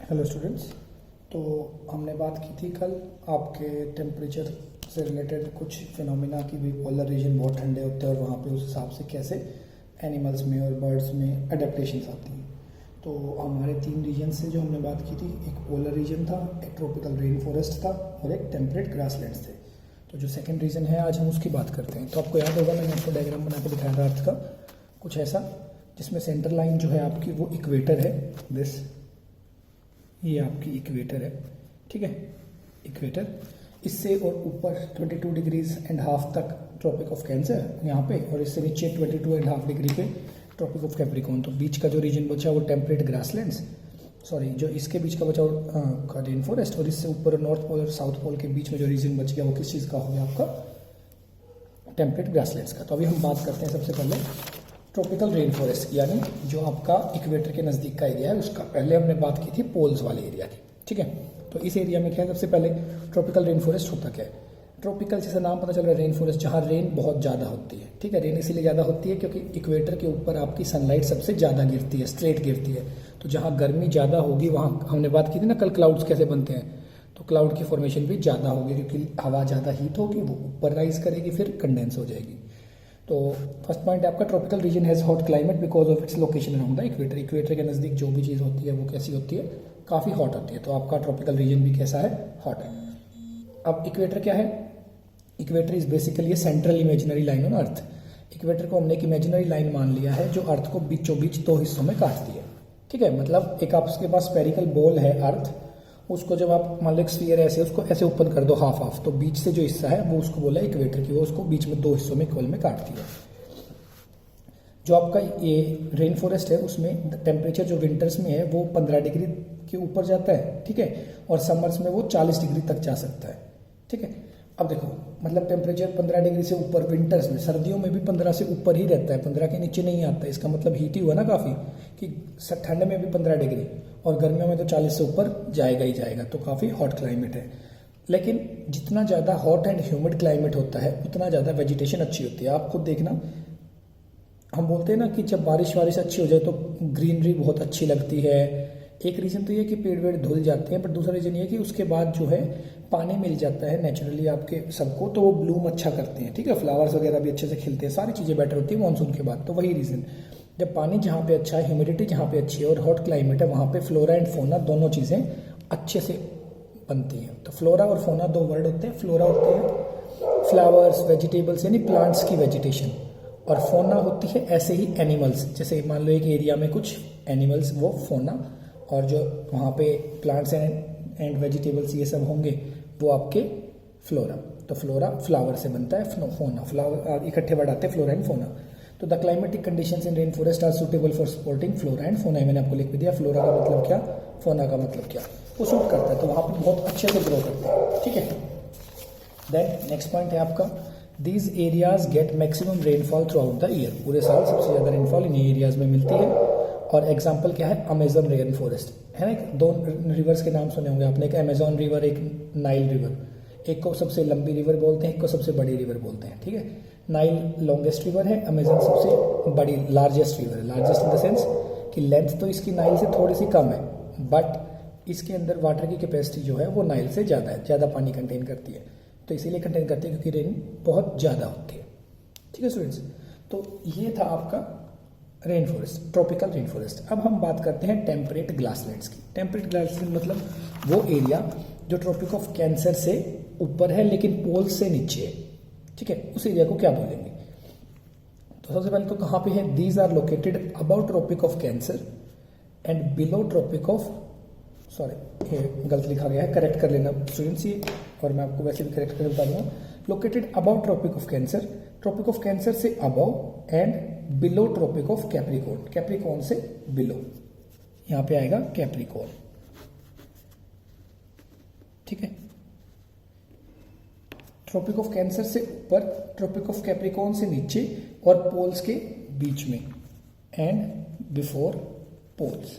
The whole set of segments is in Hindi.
Hello students. तो हमने बात की थी कल आपके टेम्परेचर से रिलेटेड कुछ फिनोमिना की भी। पोलर रीजन बहुत ठंडे होते हैं और वहाँ पे उस हिसाब से कैसे एनिमल्स में और बर्ड्स में अडेप्टेशंस आती हैं। तो हमारे 3 रीजन से जो हमने बात की थी, एक पोलर रीजन था, एक ट्रॉपिकल रेन फॉरेस्ट था और एक टेम्परेट ग्रासलैंड्स थे। तो जो सेकेंड रीजन है आज हम उसकी बात करते हैं। तो आपको याद होगा मैंने आपको डायग्राम बना के दिखाया था अर्थ का कुछ ऐसा, जिसमें सेंटर लाइन जो है आपकी वो इक्वेटर है। दिस ये आपकी इक्वेटर है, ठीक है, इक्वेटर। इससे और ऊपर 22.5 डिग्रीज तक ट्रॉपिक ऑफ कैंसर यहाँ पे, और इससे नीचे 22.5 डिग्री पे ट्रॉपिक ऑफ कैप्रिकॉर्न। तो बीच का जो रीजन बचा वो टेम्परेट ग्रासलैंड्स, सॉरी जो इसके बीच का बचा वो रेन फॉरेस्ट, और इससे ऊपर नॉर्थ पोल और साउथ पोल के बीच में जो रीजन बच गया वो किस चीज़ का हो गया आपका, टेम्परेट ग्रासलैंड्स का। तो अभी हम बात करते हैं सबसे पहले ट्रॉपिकल रेन फॉरेस्ट, यानी जो आपका इक्वेटर के नज़दीक का एरिया है उसका। पहले हमने बात की थी पोल्स वाले एरिया की, ठीक है। तो इस एरिया में क्या है, सबसे पहले ट्रॉपिकल रेन फॉरेस्ट होता क्या है। ट्रॉपिकल जैसे नाम पता चल रहा है, रेन फॉरेस्ट, जहाँ रेन बहुत ज़्यादा होती है, ठीक है। रेन इसीलिए ज़्यादा होती है क्योंकि इक्वेटर के ऊपर आपकी सनलाइट सबसे ज़्यादा गिरती है, स्ट्रेट गिरती है। तो जहाँ गर्मी ज़्यादा होगी वहाँ, हमने बात की थी ना कल क्लाउड्स कैसे बनते हैं, तो क्लाउड की फॉर्मेशन भी ज़्यादा होगी क्योंकि हवा ज़्यादा हीट होगी, वो ऊपर राइज करेगी, फिर कंडेंस हो जाएगी। तो फर्स्ट पॉइंट है आपका, tropical region has hot climate because of its location around the equator. Equator के नज़दीक जो भी चीज़ होती है वो कैसी होती है, काफ़ी हॉट होती है। तो आपका ट्रॉपिकल रीजन भी कैसा है, हॉट है। अब इक्वेटर क्या है, equator is basically A central imaginary line on earth. Equator को हमने एक इमेजिनरी लाइन मान लिया है जो अर्थ को बीचों बीच 2 हिस्सों में काटती है, ठीक है। मतलब एक आपके पास स्फेरिकल बॉल है अर्थ, उसको जब आप मान लो स्फीयर ऐसे उसको ऐसे ओपन कर दो हाफ हाफ, तो बीच से जो हिस्सा है वो उसको बोला इक्वेटर की, वो उसको बीच में 2 हिस्सों में इक्वल में काटती है। जो आपका ये रेन फॉरेस्ट है उसमें टेम्परेचर जो विंटर्स में है वो 15 डिग्री के ऊपर जाता है, ठीक है, और समर्स में वो 40 डिग्री तक जा सकता है, ठीक है। अब देखो मतलब टेम्परेचर 15 डिग्री से ऊपर विंटर्स में, सर्दियों में भी 15 से ऊपर ही रहता है, 15 के नीचे नहीं आता है। इसका मतलब हीट ही हुआ ना काफ़ी, कि ठंड में भी 15 डिग्री और गर्मियों में तो 40 से ऊपर जाएगा ही जाएगा। तो काफ़ी हॉट क्लाइमेट है। लेकिन जितना ज़्यादा हॉट एंड ह्यूमिड क्लाइमेट होता है उतना ज़्यादा वेजिटेशन अच्छी होती है। आप खुद देखना, हम बोलते हैं ना कि जब बारिश अच्छी हो जाए तो ग्रीनरी बहुत अच्छी लगती है। एक रीज़न तो ये कि पेड़ वेड़ धुल जाते हैं, बट दूसरा रीज़न ये कि उसके बाद जो है पानी मिल जाता है नेचुरली आपके सबको, तो वो ब्लूम अच्छा करते हैं, ठीक है। फ्लावर्स वगैरह भी अच्छे से खिलते हैं, सारी चीज़ें बेटर होती है मानसून के बाद। तो वही रीज़न, जब पानी जहाँ पे अच्छा है, ह्यूमिडिटी जहाँ पे अच्छी है और हॉट क्लाइमेट है, वहाँ पे फ्लोरा एंड फोना दोनों चीज़ें अच्छे से बनती हैं। तो फ्लोरा और फोना 2 वर्ड होते हैं। फ्लोरा होते हैं फ्लावर्स, वेजिटेबल्स यानी प्लांट्स की वेजिटेशन, और फोना होती है ऐसे ही एनिमल्स। जैसे मान लो एक एरिया में कुछ एनिमल्स, वो फोना, और जो वहाँ पे प्लांट्स एंड वेजिटेबल्स ये सब होंगे वो आपके फ्लोरा। तो फ्लोरा फ्लावर से बनता है, फोना फ्लावर, इकट्ठे वर्ड आते हैं फ्लोरा एंड फोना। तो the climatic conditions in rain forest are suitable for supporting flora and fauna. मैंने आपको लिख भी दिया, फ्लोरा का मतलब क्या, फोना का मतलब क्या, वो सूट करता है। तो वहाँ पर बहुत अच्छे से ग्रो करते हैं, ठीक है। देन नेक्स्ट पॉइंट है आपका, these areas get maximum rainfall through out the year. पूरे साल सबसे ज़्यादा रेनफॉल इन एरियाज में मिलती है। और एग्जाम्पल क्या है, अमेजन रेन फॉरेस्ट है ना। 2 रिवर्स के नाम सुने होंगे आपने, एक अमेजोन रिवर, एक नाइल रिवर। एक को सबसे लंबी रिवर बोलते हैं, एक को सबसे बड़ी रिवर बोलते हैं, ठीक है। नाइल लॉन्गेस्ट रिवर है, अमेजन सबसे बड़ी लार्जेस्ट रिवर है। लार्जेस्ट इन द सेंस कि लेंथ तो इसकी नाइल से थोड़ी सी कम है, बट इसके अंदर वाटर की कैपेसिटी जो है वो नाइल से ज़्यादा है, ज़्यादा पानी कंटेन करती है। तो इसीलिए कंटेन करती है क्योंकि रेन बहुत ज़्यादा होती है, ठीक है स्टूडेंट्स। तो ये था आपका rain forest, tropical rain forest. अब हम बात करते हैं टेम्परेट ग्रासलैंड्स की। टेम्परेट ग्रासलैंड मतलब वो एरिया जो ट्रॉपिक ऑफ कैंसर से ऊपर है लेकिन पोल से नीचे है, ठीक है। उस एरिया को क्या बोलेंगे। तो सबसे पहले तो कहाँ पे है, these are located about tropic of cancer and below tropic of, sorry ये गलत लिखा गया है, करेक्ट कर लेना स्टूडेंट्स ये, और मैं आपको वैसे भी करेक्ट कर बता दूंगा। Located about tropic of Cancer, Tropic of Cancer से above and below tropic of Capricorn, Capricorn से बिलो, यहां पे आएगा कैप्रिकॉर्न, ठीक है। ट्रॉपिक ऑफ कैंसर से ऊपर, ट्रॉपिक ऑफ कैप्रिकॉर्न से नीचे, और पोल्स के बीच में, एंड बिफोर पोल्स,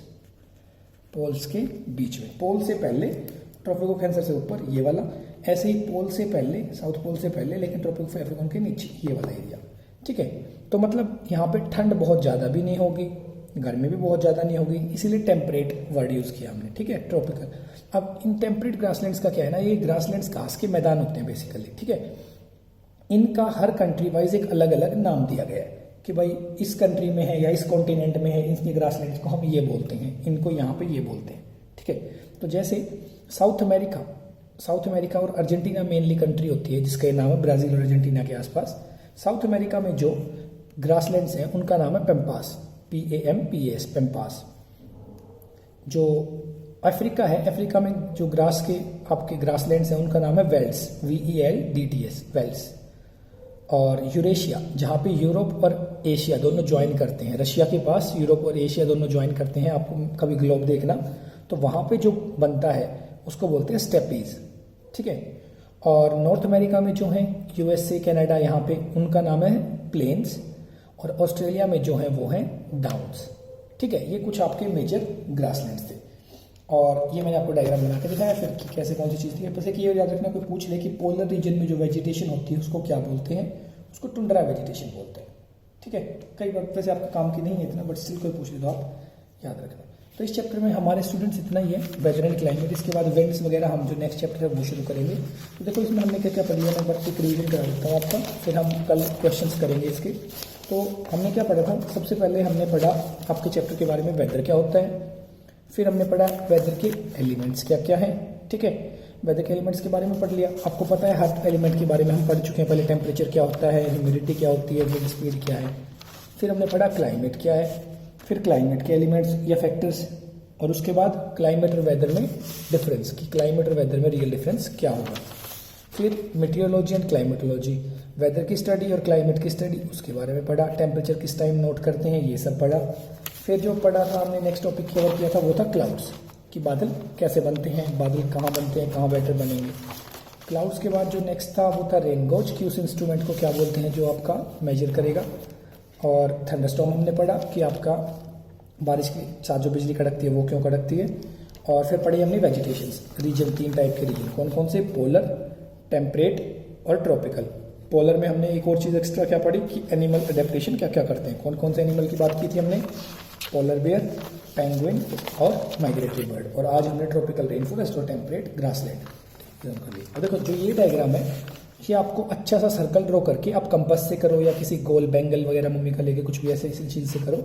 पोल्स के बीच में। पोल से पहले, ट्रॉपिक ऑफ कैंसर से ऊपर ये वाला, ऐसे ही पोल से पहले, साउथ पोल से पहले, लेकिन ट्रॉपिक ऑफ कैप्रिकॉर्न के नीचे ये वाला एरिया, ठीक है। तो मतलब यहाँ पे ठंड बहुत ज़्यादा भी नहीं होगी गर्मी भी बहुत ज़्यादा नहीं होगी, इसीलिए टेम्परेट वर्ड यूज़ किया हमने, ठीक है, ट्रॉपिकल। अब इन टेम्परेट ग्रासलैंड्स का क्या है ना, ये ग्रासलैंड्स घास के मैदान होते हैं बेसिकली, ठीक है। इनका हर कंट्री वाइज एक अलग अलग नाम दिया गया है कि भाई इस कंट्री में है या इस कॉन्टिनेंट में है, इनके ग्रासलैंड्स को हम ये बोलते हैं, इनको यहाँ पे ये बोलते हैं, ठीक है। तो जैसे साउथ अमेरिका और अर्जेंटीना मेनली कंट्री होती है जिसका नाम है ब्राज़ील और अर्जेंटीना के आसपास। साउथ अमेरिका में जो ग्रासलैंड्स हैं उनका नाम है पेम्पास, PAMPAS, पेम्पास। जो अफ्रीका है, अफ्रीका में जो ग्रास के आपके ग्रासलैंड्स हैं उनका नाम है वेल्स, VELDTS, वेल्स। और यूरेशिया, जहाँ पे यूरोप और एशिया दोनों ज्वाइन करते हैं, रशिया के पास यूरोप और एशिया दोनों ज्वाइन करते हैं, आपको कभी ग्लोब देखना तो वहाँ पे जो बनता है उसको बोलते हैं स्टेपीज, ठीक है। और नॉर्थ अमेरिका में जो है USA, कनाडा, यहाँ पे उनका नाम है प्लेन्स। और ऑस्ट्रेलिया में जो है वो है डाउन्स, ठीक है। ये कुछ आपके मेजर ग्रासलैंड्स थे और ये मैंने आपको डायग्राम बना के दिखाया फिर कि कैसे कौन सी चीज़ थी। बस एक ये याद रखना, कोई पूछ ले कि पोलर रीजन में जो वेजिटेशन होती है उसको क्या बोलते हैं, उसको टुंड्रा वेजिटेशन बोलते हैं, ठीक है। कई बार वैसे आपका काम की नहीं है इतना, बट स्टिल कोई पूछ ले तो आप याद रखना। तो इस चैप्टर में हमारे स्टूडेंट्स इतना ही है, वेदर एंड क्लाइमेट। इसके बाद विंड्स वगैरह हम जो नेक्स्ट चैप्टर है वो शुरू करेंगे। तो देखो इसमें हमने क्या क्या पढ़ लिया, मैं बस एक रिवीजन करा देता हूँ आपका, फिर हम कल क्वेश्चंस करेंगे इसके। तो हमने क्या पढ़ा था, सबसे पहले हमने पढ़ा आपके चैप्टर के बारे में, वेदर क्या होता है। फिर हमने पढ़ा वेदर के एलिमेंट्स क्या क्या हैं, ठीक है। वेदर के एलिमेंट्स के बारे में पढ़ लिया, आपको पता है हर एलिमेंट के बारे में हम पढ़ चुके हैं। पहले टेम्परेचर क्या होता है, ह्यूमिडिटी क्या होती है, विंड स्पीड क्या है। फिर हमने पढ़ा क्लाइमेट क्या है, फिर क्लाइमेट के एलिमेंट्स या फैक्टर्स, और उसके बाद क्लाइमेट और वेदर में डिफरेंस, कि क्लाइमेट और वेदर में रियल डिफरेंस क्या होगा। फिर मेटीरियोलॉजी एंड क्लाइमेटोलॉजी, वेदर की स्टडी और क्लाइमेट की स्टडी, उसके बारे में पढ़ा। टेम्परेचर किस टाइम नोट करते हैं, ये सब पढ़ा। फिर जो पढ़ा था हमने, नेक्स्ट टॉपिक कवर किया था वो था क्लाउड्स, कि बादल कैसे बनते हैं, बादल कहाँ बनते हैं, कहाँ बेटर बनेंगे। क्लाउड्स के बाद जो नेक्स्ट था वो था रेनगॉज, कि उस इंस्ट्रूमेंट को क्या बोलते हैं जो आपका मेजर करेगा। और थंडरस्टॉर्म हमने पढ़ा कि आपका बारिश के साथ जो बिजली कड़कती है वो क्यों कड़कती है। और फिर पढ़ी हमने वेजिटेशंस, रीजन, 3 टाइप के रीजन, कौन कौन से, पोलर, टेम्परेट और ट्रॉपिकल। पोलर में हमने एक और चीज़ एक्स्ट्रा क्या पढ़ी कि एनिमल अडेप्टेशन क्या क्या करते हैं, कौन कौन से एनिमल की बात की थी हमने, पोलर बेयर, पेंगुइन और माइग्रेटरी बर्ड। और आज हमने ट्रॉपिकल रेन फॉरेस्ट और टेम्परेट ग्रासलैंड कर लिए। और देखो जो ये डायग्राम है ये आपको अच्छा सा सर्कल ड्रॉ करके, आप कंपास से करो या किसी गोल बैंगल वगैरह मम्मी का लेके कुछ भी ऐसे इसी चीज़ से करो,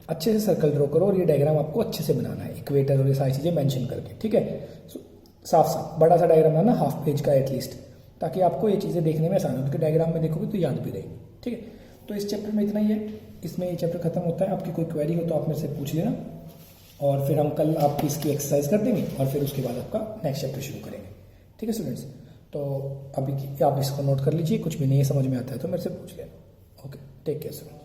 अच्छे से सर्कल ड्रॉ करो। और ये डायग्राम आपको अच्छे से बनाना है, इक्वेटर और ये सारी चीज़ें मेंशन करके, ठीक है। साफ साफ बड़ा सा डायग्राम बनाना, हाफ पेज का एटलीस्ट, ताकि आपको ये चीज़ें देखने में आसान हो, क्योंकि डायग्राम में देखोगे तो याद भी रहेगी, ठीक है। तो इस चैप्टर में इतना ही है, इसमें ये चैप्टर खत्म होता है। आपकी कोई क्वेरी हो तो आप मेरे से पूछ लेना, और फिर हम कल आपकी इसकी एक्सरसाइज कर देंगे और फिर उसके बाद आपका नेक्स्ट चैप्टर शुरू करेंगे, ठीक है स्टूडेंट्स। तो अभी आप इसको नोट कर लीजिए, कुछ भी नहीं समझ में आता है तो मेरे से पूछ लेना। Okay, take care students.